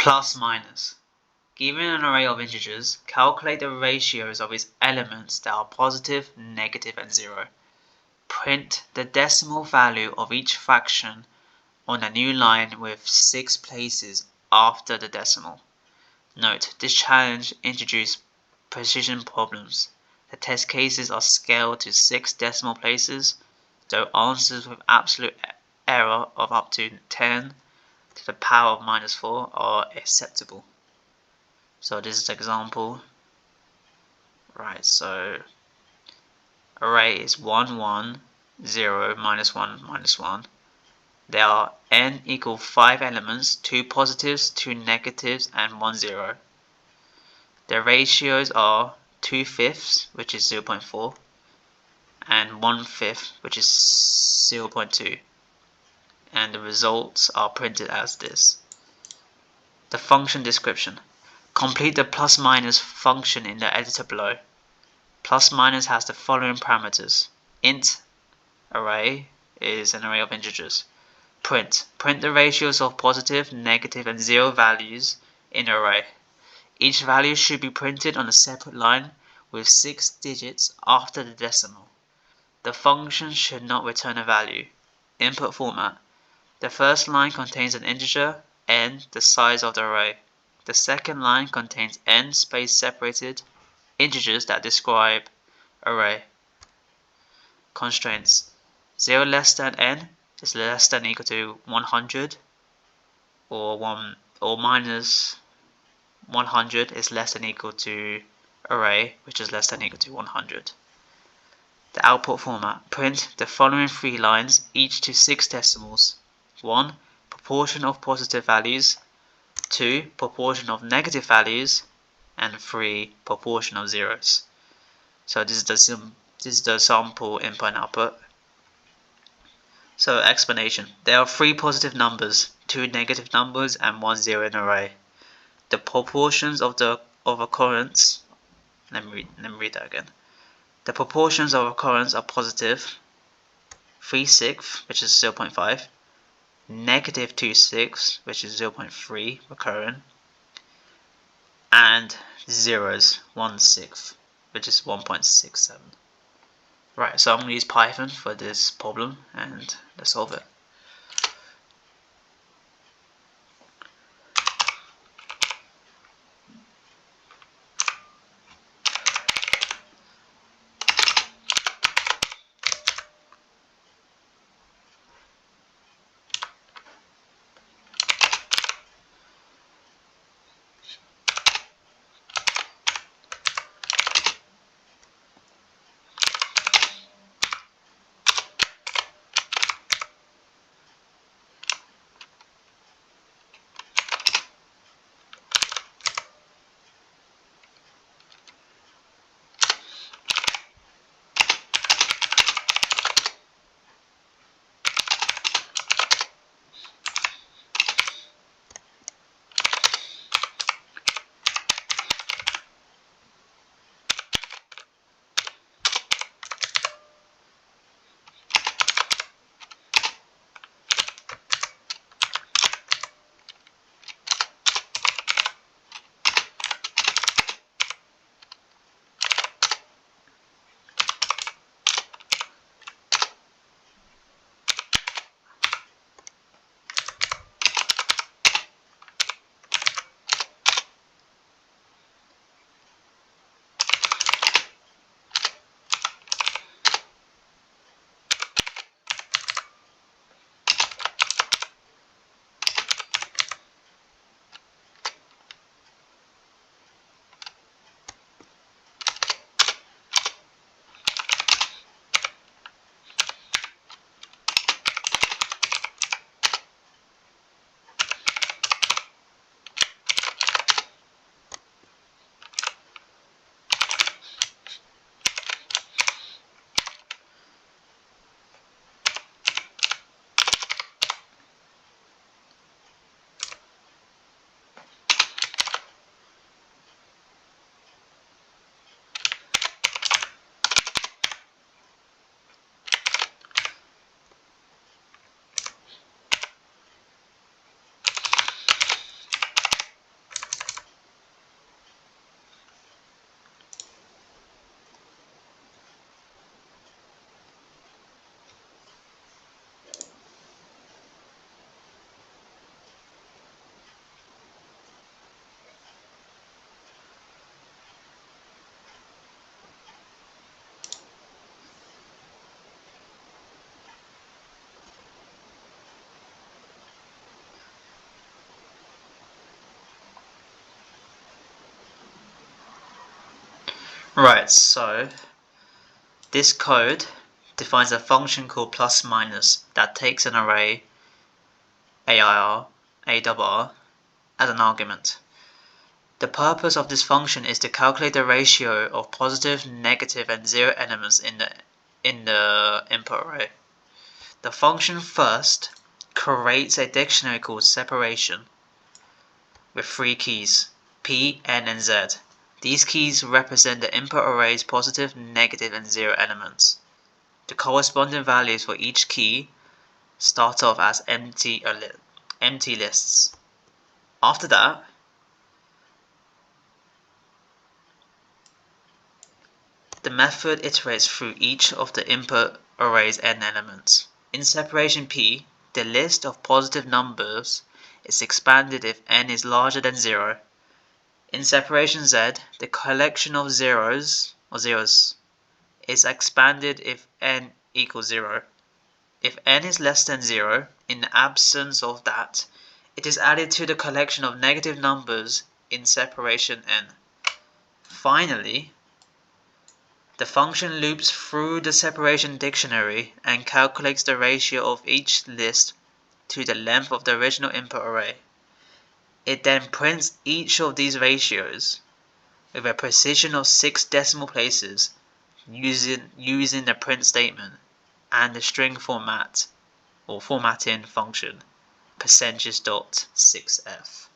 Plus minus. Given an array of integers, calculate the ratios of its elements that are positive, negative, and 0. Print the decimal value of each fraction on a new line with 6 places after the decimal. Note, this challenge introduced precision problems. The test cases are scaled to 6 decimal places, though answers with absolute error of up to 10 to the power of -4 are acceptable. So this is an example. Right, so array is 1, 1, 0, -1, -1. There are n equal 5 elements, 2 positives, 2 negatives, and 1 0. The ratios are 2/5, which is 0.4, and 1/5, which is 0.2. And the results are printed as this. The function description. Complete the +minus function in the editor below. +minus has the following parameters. Int array is an array of integers. Print the ratios of positive, negative, and 0 values in an array. Each value should be printed on a separate line with 6 digits after the decimal. The function should not return a value. Input format. The first line contains an integer, n, the size of the array. The second line contains n space separated integers that describe array. Constraints. 0 less than n is less than or equal to 100, or minus 100 is less than or equal to array, which is less than or equal to 100. The output format. Print the following 3 lines, each to 6 decimals. 1. Proportion of positive values. 2. Proportion of negative values. And 3. Proportion of zeros. So this is the sample input and output. So explanation. There are 3 positive numbers, 2 negative numbers, and 1 0 in an array. The proportions of occurrence. Let me read that again. The proportions of occurrence are positive 3/6, which is 0.5, negative 2/6, which is 0.3 recurring, and zeros 1/6, which is 1.67. Right, so I'm going to use Python for this problem and let's solve it. Right, so this code defines a function called plusMinus that takes an array AIR, ARR as an argument. The purpose of this function is to calculate the ratio of positive, negative, and zero elements in the input array. The function first creates a dictionary called separation with 3 keys, P, N, and Z. These keys represent the input array's positive, negative, and zero elements. The corresponding values for each key start off as empty lists. After that, the method iterates through each of the input array's n elements. In separation P, the list of positive numbers is expanded if n is larger than 0. In separation Z, the collection of zeros is expanded if n equals 0. If n is less than 0, in the absence of that, it is added to the collection of negative numbers in separation n. Finally, the function loops through the separation dictionary and calculates the ratio of each list to the length of the original input array. It then prints each of these ratios with a precision of 6 decimal places using the print statement and the string formatting function %.6f.